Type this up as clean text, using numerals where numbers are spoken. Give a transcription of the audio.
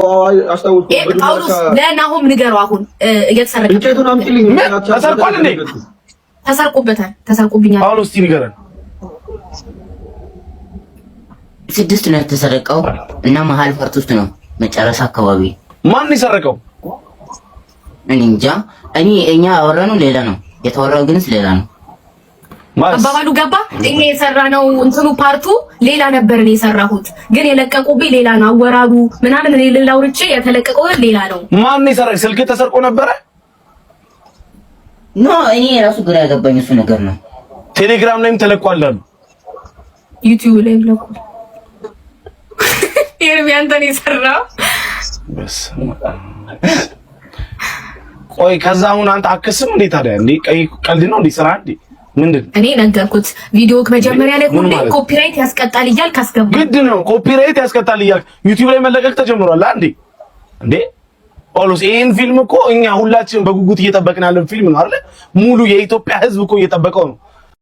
ጳውሎስ ለናሆም ንገረው። አሁን እየተሰረቀ እንጨቱን አምጪልኝ። ተሰርቋል እንዴ? ተሰርቆበታል። ተሰርቆብኛል። ጳውሎስ እስቲ ንገረን። 6 ነው የተሰረቀው እና መሀል ፈርት ውስጥ ነው መጨረሻ አካባቢ። ማን የሰረቀው? እኔ እንጃ። እኛ አወራነው ሌላ ነው የተወራው፣ ግንስ ሌላ ነው። አባባሉ ገባ። እኛ የሰራነው እንትኑ ፓርቱ ሌላ ነበር። እኔ የሰራሁት ግን የለቀቁብኝ ሌላ ነው። አወራሩ ምናምን እኔ ልላውርቼ የተለቀቀው ሌላ ነው። ማን የሰረቀ? ስልክ ተሰርቆ ነበረ? ኖ እኔ ራሱ ግራ ያገባኝ እሱ ነገር ነው። ቴሌግራም ላይም ተለቋል አሉ፣ ዩቲዩብ ላይም ተለቋል። ኤርሚያንተን የሰራው ቆይ ከዛ አሁን አንተ አከስም እንዴ ታዲያ? እንዴ ቀልድ ነው እንዴ? ስራ እንዴ ምንድን? እኔ ነገርኩት። ቪዲዮ መጀመሪያ ላይ ሁሌ ኮፒራይት ያስቀጣል እያልክ አስገባ። ግድ ነው ኮፒራይት ያስቀጣል እያልክ ዩቲዩብ ላይ መለቀቅ ተጀምሯል እንዴ? እንዴ ጳውሎስ ይሄን ፊልም እኮ እኛ ሁላችን በጉጉት እየጠበቅን ያለን ፊልም ነው አይደል? ሙሉ የኢትዮጵያ ሕዝብ እኮ እየጠበቀው ነው።